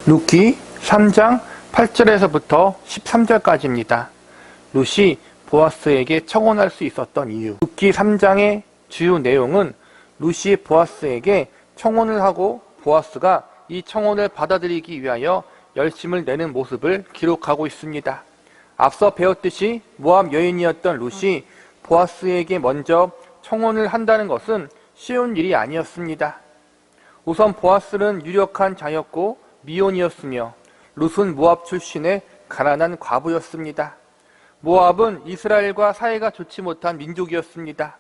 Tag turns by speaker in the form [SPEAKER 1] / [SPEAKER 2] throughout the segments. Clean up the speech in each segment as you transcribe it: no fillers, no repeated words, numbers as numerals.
[SPEAKER 1] 룻기 3장 8절에서부터 13절까지입니다. 룻이 보아스에게 청혼할 수 있었던 이유. 룻기 3장의 주요 내용은 룻이 보아스에게 청혼을 하고 보아스가 이 청혼을 받아들이기 위하여 열심을 내는 모습을 기록하고 있습니다. 앞서 배웠듯이 모압 여인이었던 룻이 보아스에게 먼저 청혼을 한다는 것은 쉬운 일이 아니었습니다. 우선 보아스는 유력한 자였고 미혼이었으며 룻은 모압 출신의 가난한 과부였습니다. 모압은 이스라엘과 사이가 좋지 못한 민족이었습니다.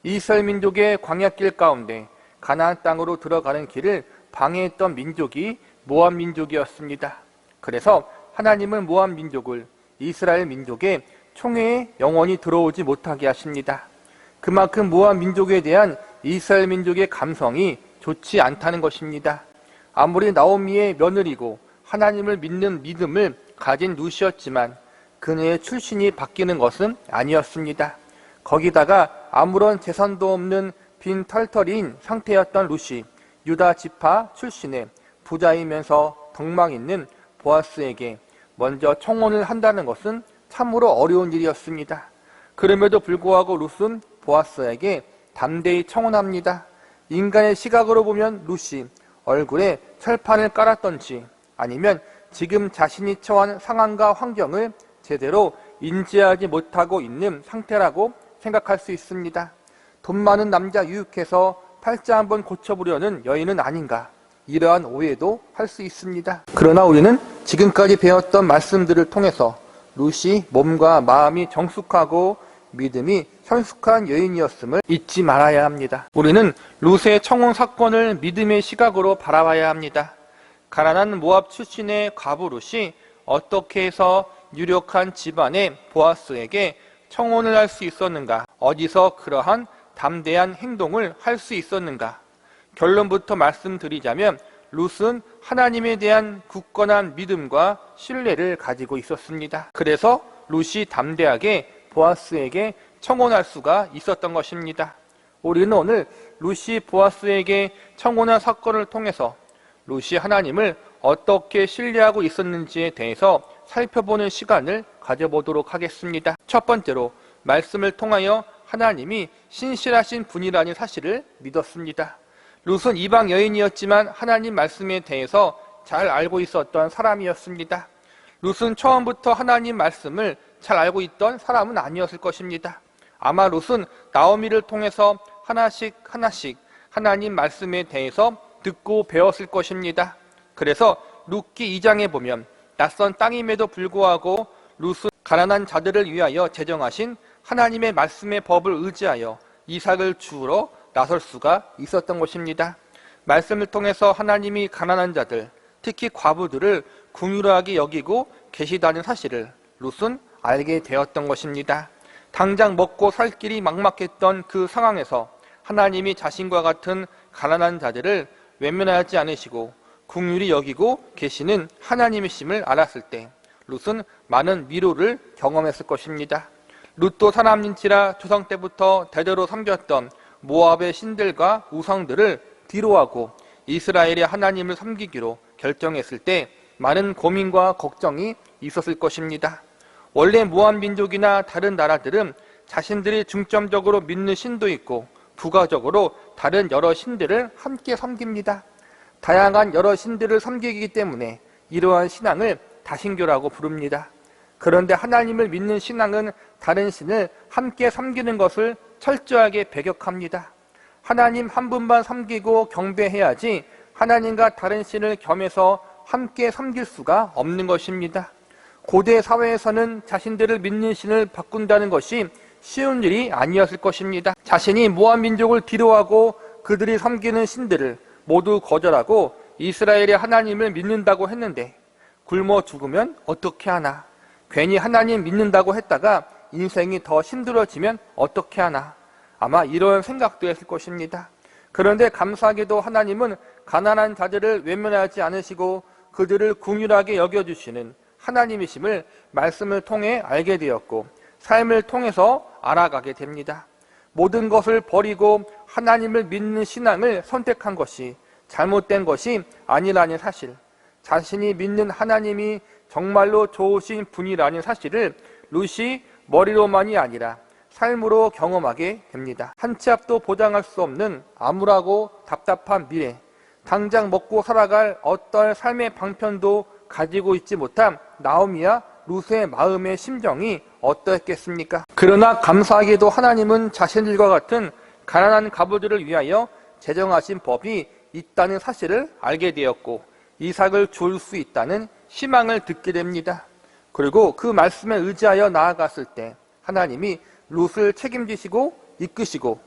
[SPEAKER 1] 이스라엘 민족의 광야길 가운데 가나안 땅으로 들어가는 길을 방해했던 민족이 모압 민족이었습니다. 그래서 하나님은 모압 민족을 이스라엘 민족의 총회에 영원히 들어오지 못하게 하십니다. 그만큼 모압 민족에 대한 이스라엘 민족의 감성이 좋지 않다는 것입니다. 아무리 나오미의 며느리고 하나님을 믿는 믿음을 가진 룻이었지만 그녀의 출신이 바뀌는 것은 아니었습니다. 거기다가 아무런 재산도 없는 빈 털털인 상태였던 룻이 유다 지파 출신의 부자이면서 덕망 있는 보아스에게 먼저 청혼을 한다는 것은 참으로 어려운 일이었습니다. 그럼에도 불구하고 룻은 보아스에게 담대히 청혼합니다. 인간의 시각으로 보면 룻이 얼굴에 철판을 깔았던지 아니면 지금 자신이 처한 상황과 환경을 제대로 인지하지 못하고 있는 상태라고 생각할 수 있습니다. 돈 많은 남자 유혹해서 팔자 한번 고쳐보려는 여인은 아닌가, 이러한 오해도 할 수 있습니다. 그러나 우리는 지금까지 배웠던 말씀들을 통해서 룻이 몸과 마음이 정숙하고 믿음이 현숙한 여인이었음을 잊지 말아야 합니다. 우리는 룻의 청혼 사건을 믿음의 시각으로 바라봐야 합니다. 가난한 모압 출신의 과부 룻이 어떻게 해서 유력한 집안의 보아스에게 청혼을 할 수 있었는가? 어디서 그러한 담대한 행동을 할 수 있었는가? 결론부터 말씀드리자면 룻은 하나님에 대한 굳건한 믿음과 신뢰를 가지고 있었습니다. 그래서 룻이 담대하게 보아스에게 청혼할 수가 있었던 것입니다. 우리는 오늘 룻이 보아스에게 청혼한 사건을 통해서 룻이 하나님을 어떻게 신뢰하고 있었는지에 대해서 살펴보는 시간을 가져보도록 하겠습니다. 첫 번째로 말씀을 통하여 하나님이 신실하신 분이라는 사실을 믿었습니다. 룻은 이방 여인이었지만 하나님 말씀에 대해서 잘 알고 있었던 사람이었습니다. 룻은 처음부터 하나님 말씀을 잘 알고 있던 사람은 아니었을 것입니다. 아마 룻은 나오미를 통해서 하나씩 하나님 말씀에 대해서 듣고 배웠을 것입니다. 그래서 룻기 2장에 보면 낯선 땅임에도 불구하고 룻은 가난한 자들을 위하여 제정하신 하나님의 말씀의 법을 의지하여 이삭을 주우러 나설 수가 있었던 것입니다. 말씀을 통해서 하나님이 가난한 자들, 특히 과부들을 긍휼하게 여기고 계시다는 사실을 룻은 알게 되었던 것입니다. 당장 먹고 살 길이 막막했던 그 상황에서 하나님이 자신과 같은 가난한 자들을 외면하지 않으시고 긍휼히 여기고 계시는 하나님이심을 알았을 때 룻은 많은 위로를 경험했을 것입니다. 룻도 사람인지라 조상 때부터 대대로 섬겼던 모압의 신들과 우상들을 뒤로하고 이스라엘의 하나님을 섬기기로 결정했을 때 많은 고민과 걱정이 있었을 것입니다. 원래 모압 민족이나 다른 나라들은 자신들이 중점적으로 믿는 신도 있고 부가적으로 다른 여러 신들을 함께 섬깁니다. 다양한 여러 신들을 섬기기 때문에 이러한 신앙을 다신교라고 부릅니다. 그런데 하나님을 믿는 신앙은 다른 신을 함께 섬기는 것을 철저하게 배격합니다. 하나님 한 분만 섬기고 경배해야지 하나님과 다른 신을 겸해서 함께 섬길 수가 없는 것입니다. 고대 사회에서는 자신들을 믿는 신을 바꾼다는 것이 쉬운 일이 아니었을 것입니다. 자신이 모압 민족을 뒤로하고 그들이 섬기는 신들을 모두 거절하고 이스라엘의 하나님을 믿는다고 했는데 굶어 죽으면 어떻게 하나? 괜히 하나님 믿는다고 했다가 인생이 더 힘들어지면 어떻게 하나? 아마 이런 생각도 했을 것입니다. 그런데 감사하게도 하나님은 가난한 자들을 외면하지 않으시고 그들을 긍휼하게 여겨주시는 하나님이심을 말씀을 통해 알게 되었고 삶을 통해서 알아가게 됩니다. 모든 것을 버리고 하나님을 믿는 신앙을 선택한 것이 잘못된 것이 아니라는 사실, 자신이 믿는 하나님이 정말로 좋으신 분이라는 사실을 룻이 머리로만이 아니라 삶으로 경험하게 됩니다. 한 치 앞도 보장할 수 없는 암울하고 답답한 미래, 당장 먹고 살아갈 어떤 삶의 방편도 가지고 있지 못한 나오미와 룻의 마음의 심정이 어떠했겠습니까? 그러나 감사하게도 하나님은 자신들과 같은 가난한 가부들을 위하여 제정하신 법이 있다는 사실을 알게 되었고 이삭을 줄 수 있다는 희망을 듣게 됩니다. 그리고 그 말씀에 의지하여 나아갔을 때 하나님이 룻을 책임지시고 이끄시고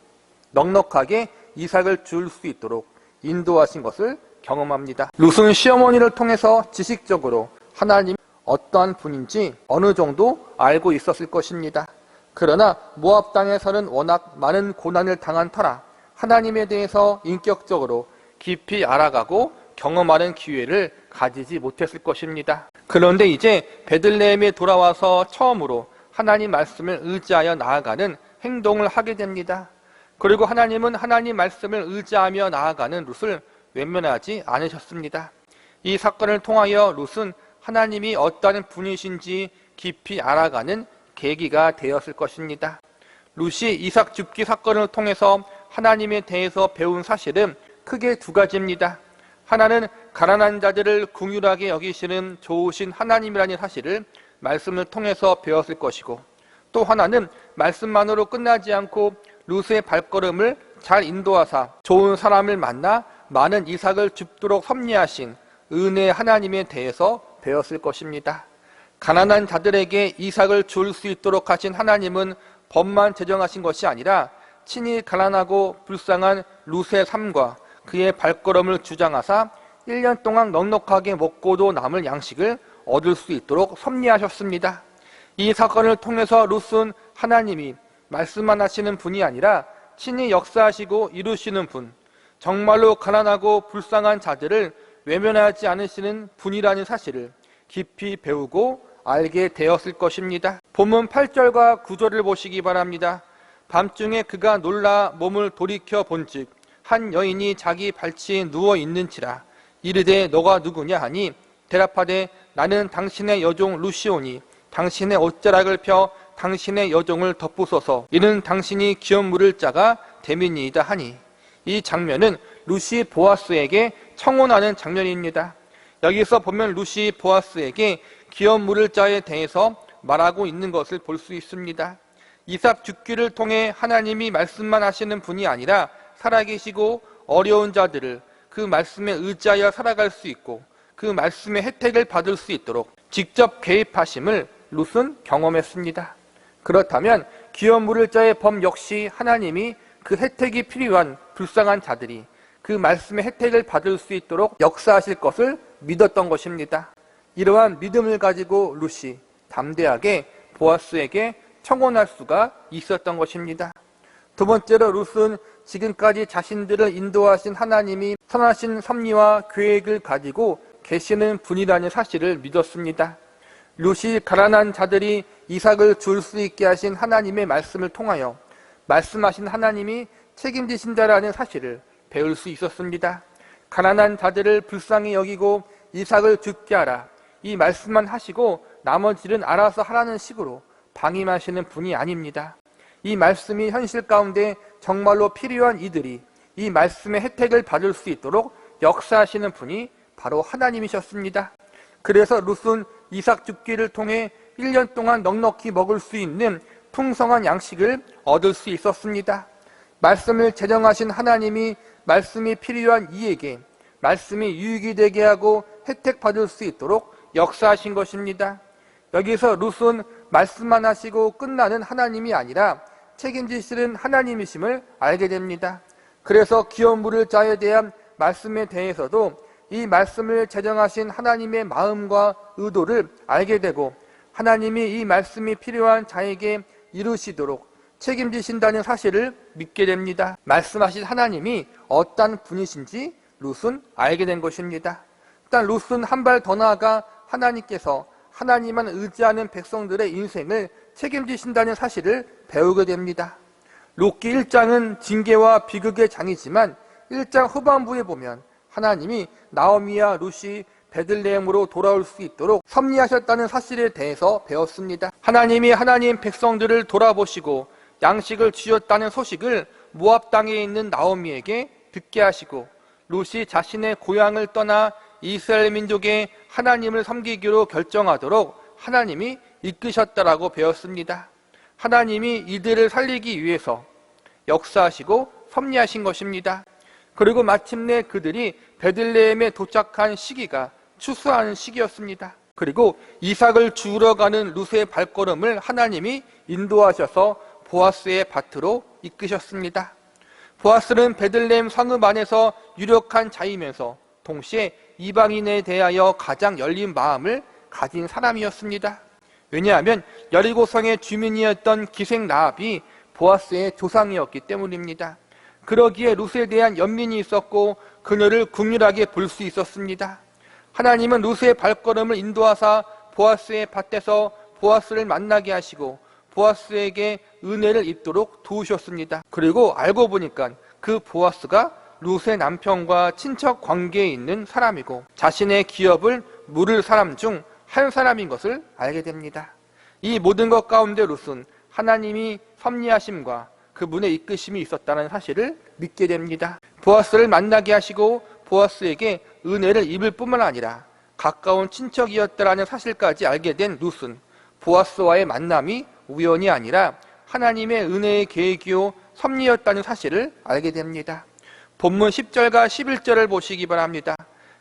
[SPEAKER 1] 넉넉하게 이삭을 줄 수 있도록 인도하신 것을 경험합니다. 룻은 시어머니를 통해서 지식적으로 하나님이 어떠한 분인지 어느 정도 알고 있었을 것입니다. 그러나 모압 땅에서는 워낙 많은 고난을 당한 터라 하나님에 대해서 인격적으로 깊이 알아가고 경험하는 기회를 가지지 못했을 것입니다. 그런데 이제 베들레헴에 돌아와서 처음으로 하나님 말씀을 의지하여 나아가는 행동을 하게 됩니다. 그리고 하나님은 하나님 말씀을 의지하며 나아가는 룻을 외면하지 않으셨습니다. 이 사건을 통하여 룻은 하나님이 어떠한 분이신지 깊이 알아가는 계기가 되었을 것입니다. 룻이 이삭 죽기 사건을 통해서 하나님에 대해서 배운 사실은 크게 두 가지입니다. 하나는 가난한 자들을 긍휼하게 여기시는 좋으신 하나님이라는 사실을 말씀을 통해서 배웠을 것이고, 또 하나는 말씀만으로 끝나지 않고 룻의 발걸음을 잘 인도하사 좋은 사람을 만나 많은 이삭을 줍도록 섭리하신 은혜의 하나님에 대해서 배웠을 것입니다. 가난한 자들에게 이삭을 줄 수 있도록 하신 하나님은 법만 제정하신 것이 아니라 친히 가난하고 불쌍한 룻의 삶과 그의 발걸음을 주장하사 1년 동안 넉넉하게 먹고도 남을 양식을 얻을 수 있도록 섭리하셨습니다. 이 사건을 통해서 룻은 하나님이 말씀만 하시는 분이 아니라 친히 역사하시고 이루시는 분, 정말로 가난하고 불쌍한 자들을 외면하지 않으시는 분이라는 사실을 깊이 배우고 알게 되었을 것입니다. 본문 8절과 9절을 보시기 바랍니다. 밤중에 그가 놀라 몸을 돌이켜 본즉 한 여인이 자기 발치에 누워 있는지라. 이르되 너가 누구냐 하니 대답하되 나는 당신의 여종 룻이오니 당신의 옷자락을 펴 당신의 여종을 덮으소서. 이는 당신이 기업 물을 자가 됨이니이다 하니. 이 장면은 룻이 보아스에게 청혼하는 장면입니다. 여기서 보면 룻이 보아스에게 기업 물을 자에 대해서 말하고 있는 것을 볼 수 있습니다. 이삭 죽기를 통해 하나님이 말씀만 하시는 분이 아니라 살아계시고 어려운 자들을 그 말씀에 의지하여 살아갈 수 있고 그 말씀의 혜택을 받을 수 있도록 직접 개입하심을 룻은 경험했습니다. 그렇다면 기업 물을 자의 법 역시 하나님이 그 혜택이 필요한 불쌍한 자들이 그 말씀의 혜택을 받을 수 있도록 역사하실 것을 믿었던 것입니다. 이러한 믿음을 가지고 룻이 담대하게 보아스에게 청혼할 수가 있었던 것입니다. 두 번째로 룻은 지금까지 자신들을 인도하신 하나님이 선하신 섭리와 계획을 가지고 계시는 분이라는 사실을 믿었습니다. 룻이 가난한 자들이 이삭을 줄 수 있게 하신 하나님의 말씀을 통하여 말씀하신 하나님이 책임지신다라는 사실을 배울 수 있었습니다. 가난한 자들을 불쌍히 여기고 이삭을 죽게 하라. 이 말씀만 하시고 나머지는 알아서 하라는 식으로 방임하시는 분이 아닙니다. 이 말씀이 현실 가운데 정말로 필요한 이들이 이 말씀의 혜택을 받을 수 있도록 역사하시는 분이 바로 하나님이셨습니다. 그래서 룻은 이삭 죽기를 통해 1년 동안 넉넉히 먹을 수 있는 풍성한 양식을 얻을 수 있었습니다. 말씀을 제정하신 하나님이 말씀이 필요한 이에게 말씀이 유익이 되게 하고 혜택 받을 수 있도록 역사하신 것입니다. 여기서 룻은 말씀만 하시고 끝나는 하나님이 아니라 책임지시는 하나님이심을 알게 됩니다. 그래서 기업 물을 자에 대한 말씀에 대해서도 이 말씀을 제정하신 하나님의 마음과 의도를 알게 되고 하나님이 이 말씀이 필요한 자에게 이루시도록 책임지신다는 사실을 믿게 됩니다. 말씀하신 하나님이 어떤 분이신지 룻은 알게 된 것입니다. 일단 룻은 한 발 더 나아가 하나님께서 하나님만 의지하는 백성들의 인생을 책임지신다는 사실을 배우게 됩니다. 룻기 1장은 징계와 비극의 장이지만 1장 후반부에 보면 하나님이 나오미와 룻이 베들레헴으로 돌아올 수 있도록 섭리하셨다는 사실에 대해서 배웠습니다. 하나님이 하나님 백성들을 돌아보시고 양식을 주셨다는 소식을 모압 땅에 있는 나오미에게 듣게 하시고 룻이 자신의 고향을 떠나 이스라엘 민족의 하나님을 섬기기로 결정하도록 하나님이 이끄셨다라고 배웠습니다. 하나님이 이들을 살리기 위해서 역사하시고 섭리하신 것입니다. 그리고 마침내 그들이 베들레헴에 도착한 시기가 추수하는 시기였습니다. 그리고 이삭을 주우러 가는 룻의 발걸음을 하나님이 인도하셔서 보아스의 밭으로 이끄셨습니다. 보아스는 베들레헴 성읍 안에서 유력한 자이면서 동시에 이방인에 대하여 가장 열린 마음을 가진 사람이었습니다. 왜냐하면 여리고성의 주민이었던 기생 라합이 보아스의 조상이었기 때문입니다. 그러기에 룻에 대한 연민이 있었고 그녀를 긍휼하게 볼 수 있었습니다. 하나님은 룻의 발걸음을 인도하사 보아스의 밭에서 보아스를 만나게 하시고 보아스에게 은혜를 입도록 도우셨습니다. 그리고 알고 보니까 그 보아스가 룻의 남편과 친척 관계에 있는 사람이고 자신의 기업을 물을 사람 중 한 사람인 것을 알게 됩니다. 이 모든 것 가운데 룻은 하나님이 섭리하심과 그분의 이끄심이 있었다는 사실을 믿게 됩니다. 보아스를 만나게 하시고 보아스에게 은혜를 입을 뿐만 아니라 가까운 친척이었다라는 사실까지 알게 된 룻은 보아스와의 만남이 우연이 아니라 하나님의 은혜의 계획이요 섭리였다는 사실을 알게 됩니다. 본문 10절과 11절을 보시기 바랍니다.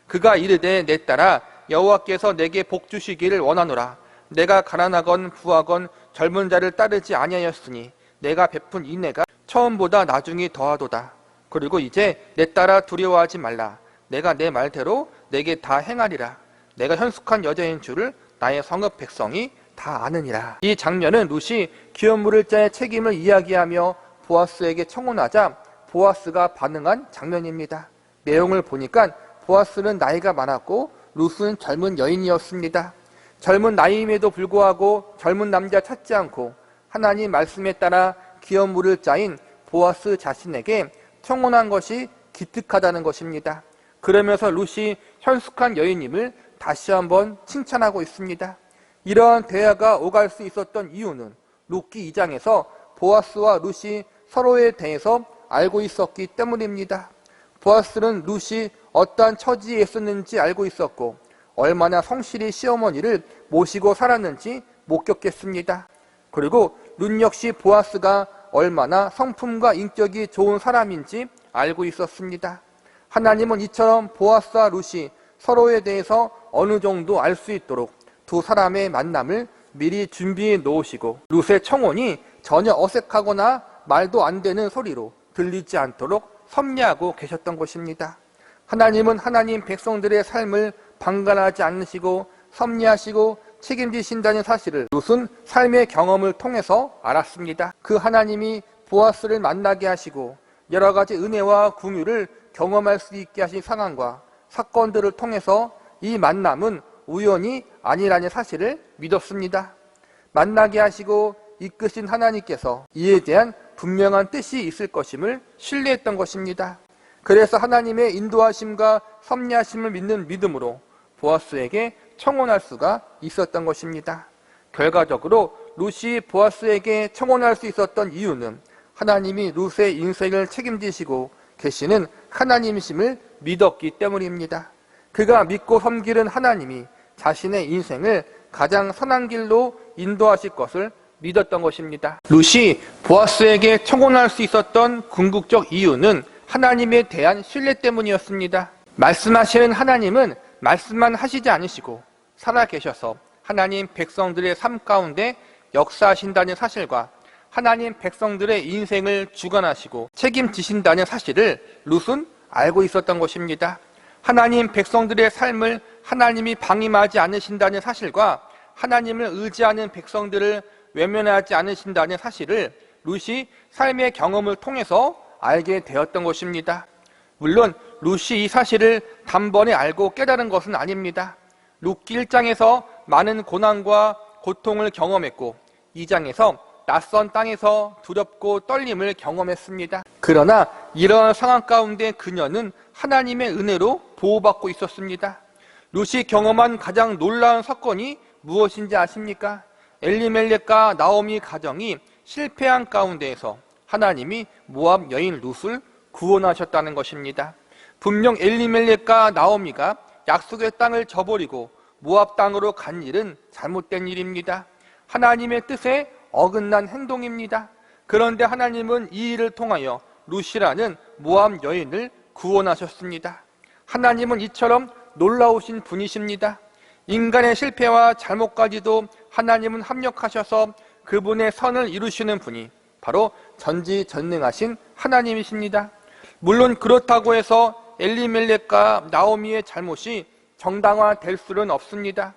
[SPEAKER 1] 그가 이르되 내 딸아 여호와께서 내게 복 주시기를 원하노라. 내가 가난하건 부하건 젊은 자를 따르지 아니하였으니 내가 베푼 인애가 처음보다 나중이 더하도다. 그리고 이제 내 딸아 두려워하지 말라. 내가 내 말대로 내게 다 행하리라. 내가 현숙한 여자인 줄을 나의 성읍 백성이 다 아느니라. 이 장면은 룻이 기업 물을 자의 책임을 이야기하며 보아스에게 청혼하자 보아스가 반응한 장면입니다. 내용을 보니까 보아스는 나이가 많았고 룻은 젊은 여인이었습니다. 젊은 나이임에도 불구하고 젊은 남자 찾지 않고 하나님 말씀에 따라 기업 물을 자인 보아스 자신에게 청혼한 것이 기특하다는 것입니다. 그러면서 룻이 현숙한 여인임을 다시 한번 칭찬하고 있습니다. 이러한 대화가 오갈 수 있었던 이유는 룻기 2장에서 보아스와 룻이 서로에 대해서 알고 있었기 때문입니다. 보아스는 룻이 어떠한 처지에 있었는지 알고 있었고 얼마나 성실히 시어머니를 모시고 살았는지 목격했습니다. 그리고 룻 역시 보아스가 얼마나 성품과 인격이 좋은 사람인지 알고 있었습니다. 하나님은 이처럼 보아스와 룻이 서로에 대해서 어느 정도 알 수 있도록 두 사람의 만남을 미리 준비해 놓으시고 룻의 청혼이 전혀 어색하거나 말도 안 되는 소리로 들리지 않도록 섭리하고 계셨던 것입니다. 하나님은 하나님 백성들의 삶을 방관하지 않으시고 섭리하시고 책임지신다는 사실을 룻은 삶의 경험을 통해서 알았습니다. 그 하나님이 보아스를 만나게 하시고 여러 가지 은혜와 긍휼을 경험할 수 있게 하신 상황과 사건들을 통해서 이 만남은 우연이 아니라는 사실을 믿었습니다. 만나게 하시고 이끄신 하나님께서 이에 대한 분명한 뜻이 있을 것임을 신뢰했던 것입니다. 그래서 하나님의 인도하심과 섭리하심을 믿는 믿음으로 보아스에게 청혼할 수가 있었던 것입니다. 결과적으로 룻이 보아스에게 청혼할 수 있었던 이유는 하나님이 룻의 인생을 책임지시고 계시는 하나님이심을 믿었기 때문입니다. 그가 믿고 섬기는 하나님이 자신의 인생을 가장 선한 길로 인도하실 것을 믿었던 것입니다. 룻이 보아스에게 청혼할 수 있었던 궁극적 이유는 하나님에 대한 신뢰 때문이었습니다. 말씀하시는 하나님은 말씀만 하시지 않으시고 살아계셔서 하나님 백성들의 삶 가운데 역사하신다는 사실과 하나님 백성들의 인생을 주관하시고 책임지신다는 사실을 룻은 알고 있었던 것입니다. 하나님 백성들의 삶을 하나님이 방임하지 않으신다는 사실과 하나님을 의지하는 백성들을 외면하지 않으신다는 사실을 룻이 삶의 경험을 통해서 알게 되었던 것입니다. 물론 룻이 이 사실을 단번에 알고 깨달은 것은 아닙니다. 룻기 1장에서 많은 고난과 고통을 경험했고 2장에서 낯선 땅에서 두렵고 떨림을 경험했습니다. 그러나 이러한 상황 가운데 그녀는 하나님의 은혜로 보호받고 있었습니다. 룻이 경험한 가장 놀라운 사건이 무엇인지 아십니까? 엘리멜렉과 나오미 가정이 실패한 가운데에서 하나님이 모압 여인 룻을 구원하셨다는 것입니다. 분명 엘리멜렉과 나오미가 약속의 땅을 저버리고 모압 땅으로 간 일은 잘못된 일입니다. 하나님의 뜻에 어긋난 행동입니다. 그런데 하나님은 이 일을 통하여 룻이라는 모압 여인을 구원하셨습니다. 하나님은 이처럼 놀라우신 분이십니다. 인간의 실패와 잘못까지도 하나님은 합력하셔서 그분의 선을 이루시는 분이 바로 전지전능하신 하나님이십니다. 물론 그렇다고 해서 엘리멜렉과 나오미의 잘못이 정당화될 수는 없습니다.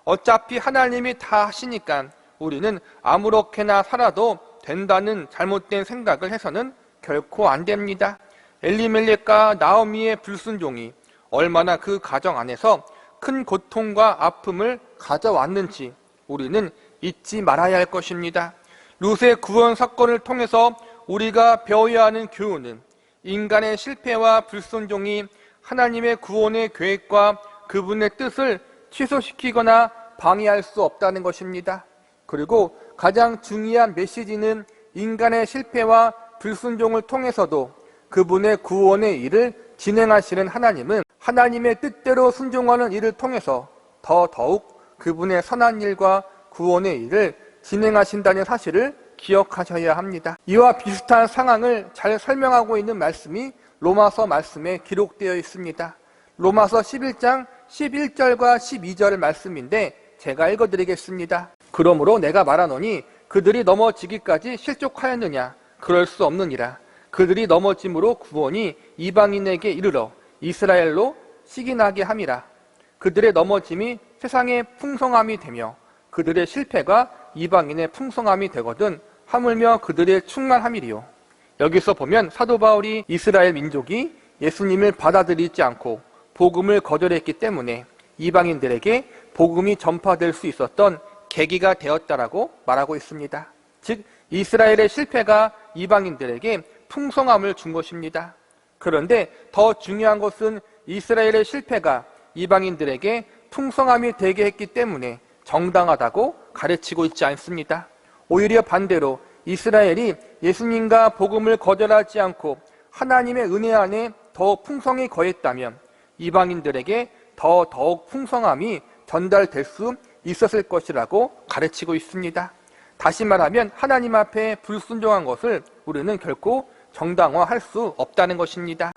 [SPEAKER 1] 어차피 하나님이 다 하시니까 우리는 아무렇게나 살아도 된다는 잘못된 생각을 해서는 결코 안 됩니다. 엘리멜렉과 나오미의 불순종이 얼마나 그 가정 안에서 큰 고통과 아픔을 가져왔는지 우리는 잊지 말아야 할 것입니다. 룻의 구원 사건을 통해서 우리가 배워야 하는 교훈은 인간의 실패와 불순종이 하나님의 구원의 계획과 그분의 뜻을 취소시키거나 방해할 수 없다는 것입니다. 그리고 가장 중요한 메시지는 인간의 실패와 불순종을 통해서도 그분의 구원의 일을 진행하시는 하나님은 하나님의 뜻대로 순종하는 일을 통해서 더더욱 그분의 선한 일과 구원의 일을 진행하신다는 사실을 기억하셔야 합니다. 이와 비슷한 상황을 잘 설명하고 있는 말씀이 로마서 말씀에 기록되어 있습니다. 로마서 11장 11절과 12절 말씀인데 제가 읽어드리겠습니다. 그러므로 내가 말하노니 그들이 넘어지기까지 실족하였느냐? 그럴 수 없느니라. 그들이 넘어짐으로 구원이 이방인에게 이르러 이스라엘로 시기나게 함이라. 그들의 넘어짐이 세상의 풍성함이 되며 그들의 실패가 이방인의 풍성함이 되거든 하물며 그들의 충만함이리요. 여기서 보면 사도 바울이 이스라엘 민족이 예수님을 받아들이지 않고 복음을 거절했기 때문에 이방인들에게 복음이 전파될 수 있었던 계기가 되었다라고 말하고 있습니다. 즉 이스라엘의 실패가 이방인들에게 풍성함을 준 것입니다. 그런데 더 중요한 것은 이스라엘의 실패가 이방인들에게 풍성함이 되게 했기 때문에 정당하다고 가르치고 있지 않습니다. 오히려 반대로 이스라엘이 예수님과 복음을 거절하지 않고 하나님의 은혜 안에 더 풍성히 거했다면 이방인들에게 더욱 풍성함이 전달될 수 있었을 것이라고 가르치고 있습니다. 다시 말하면 하나님 앞에 불순종한 것을 우리는 결코 정당화할 수 없다는 것입니다.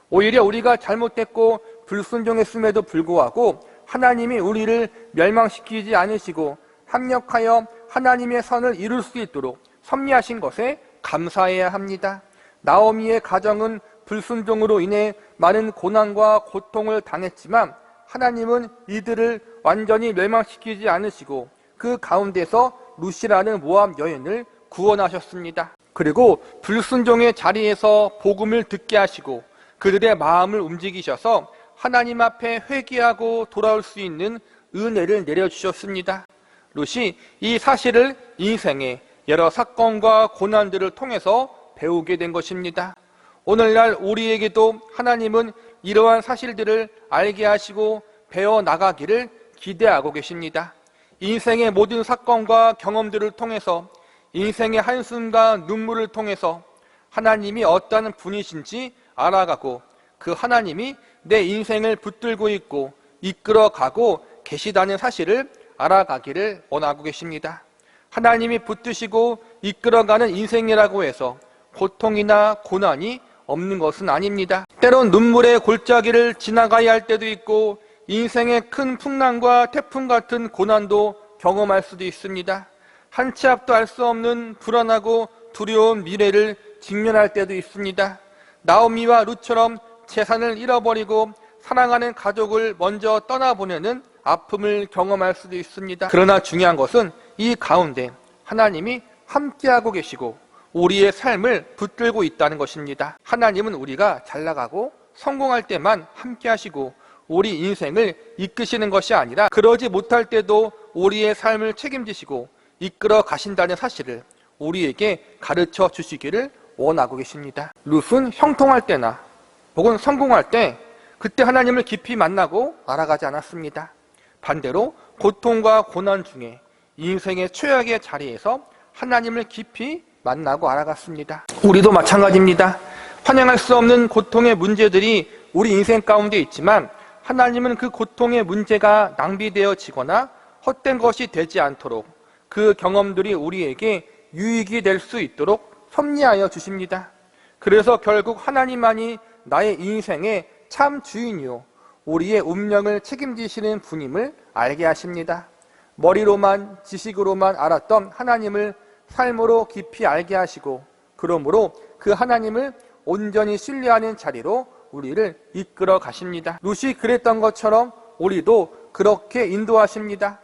[SPEAKER 1] 오히려 우리가 잘못했고 불순종했음에도 불구하고 하나님이 우리를 멸망시키지 않으시고 합력하여 하나님의 선을 이룰 수 있도록 섭리하신 것에 감사해야 합니다. 나오미의 가정은 불순종으로 인해 많은 고난과 고통을 당했지만 하나님은 이들을 완전히 멸망시키지 않으시고 그 가운데서 룻이라는 모압 여인을 구원하셨습니다. 그리고 불순종의 자리에서 복음을 듣게 하시고 그들의 마음을 움직이셔서 하나님 앞에 회개하고 돌아올 수 있는 은혜를 내려주셨습니다. 룻이 이 사실을 인생의 여러 사건과 고난들을 통해서 배우게 된 것입니다. 오늘날 우리에게도 하나님은 이러한 사실들을 알게 하시고 배워나가기를 기대하고 계십니다. 인생의 모든 사건과 경험들을 통해서 인생의 한숨과 눈물을 통해서 하나님이 어떤 분이신지 알아가고 그 하나님이 내 인생을 붙들고 있고 이끌어가고 계시다는 사실을 알아가기를 원하고 계십니다. 하나님이 붙드시고 이끌어가는 인생이라고 해서 고통이나 고난이 없는 것은 아닙니다. 때론 눈물의 골짜기를 지나가야 할 때도 있고 인생의 큰 풍랑과 태풍 같은 고난도 경험할 수도 있습니다. 한 치 앞도 알 수 없는 불안하고 두려운 미래를 직면할 때도 있습니다. 나오미와 룻처럼 재산을 잃어버리고 사랑하는 가족을 먼저 떠나보내는 아픔을 경험할 수도 있습니다. 그러나 중요한 것은 이 가운데 하나님이 함께하고 계시고 우리의 삶을 붙들고 있다는 것입니다. 하나님은 우리가 잘 나가고 성공할 때만 함께하시고 우리 인생을 이끄시는 것이 아니라 그러지 못할 때도 우리의 삶을 책임지시고 이끌어 가신다는 사실을 우리에게 가르쳐 주시기를 원하고 계십니다. 룻은 형통할 때나 혹은 성공할 때 그때 하나님을 깊이 만나고 알아가지 않았습니다. 반대로 고통과 고난 중에 인생의 최악의 자리에서 하나님을 깊이 만나고 알아갔습니다. 우리도 마찬가지입니다. 환영할 수 없는 고통의 문제들이 우리 인생 가운데 있지만 하나님은 그 고통의 문제가 낭비되어지거나 헛된 것이 되지 않도록 그 경험들이 우리에게 유익이 될 수 있도록 섭리하여 주십니다. 그래서 결국 하나님만이 나의 인생의 참 주인이요 우리의 운명을 책임지시는 분임을 알게 하십니다. 머리로만 지식으로만 알았던 하나님을 삶으로 깊이 알게 하시고 그러므로 그 하나님을 온전히 신뢰하는 자리로 우리를 이끌어 가십니다. 룻이 그랬던 것처럼 우리도 그렇게 인도하십니다.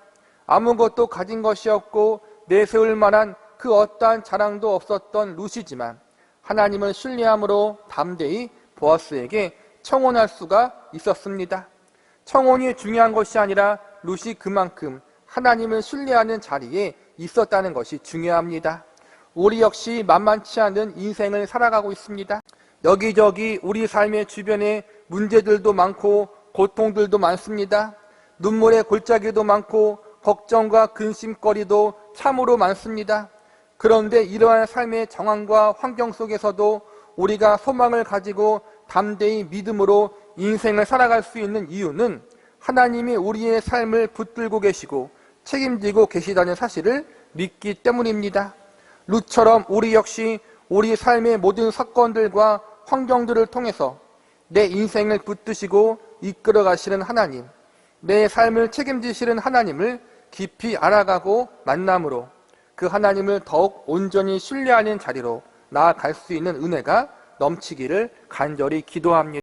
[SPEAKER 1] 아무것도 가진 것이 없고 내세울 만한 그 어떠한 자랑도 없었던 룻이지만 하나님을 신뢰함으로 담대히 보아스에게 청혼할 수가 있었습니다. 청혼이 중요한 것이 아니라 룻이 그만큼 하나님을 신뢰하는 자리에 있었다는 것이 중요합니다. 우리 역시 만만치 않은 인생을 살아가고 있습니다. 여기저기 우리 삶의 주변에 문제들도 많고 고통들도 많습니다. 눈물의 골짜기도 많고 걱정과 근심거리도 참으로 많습니다. 그런데 이러한 삶의 정황과 환경 속에서도 우리가 소망을 가지고 담대히 믿음으로 인생을 살아갈 수 있는 이유는 하나님이 우리의 삶을 붙들고 계시고 책임지고 계시다는 사실을 믿기 때문입니다. 룻처럼 우리 역시 우리 삶의 모든 사건들과 환경들을 통해서 내 인생을 붙드시고 이끌어 가시는 하나님, 내 삶을 책임지시는 하나님을 깊이 알아가고 만남으로 그 하나님을 더욱 온전히 신뢰하는 자리로 나아갈 수 있는 은혜가 넘치기를 간절히 기도합니다.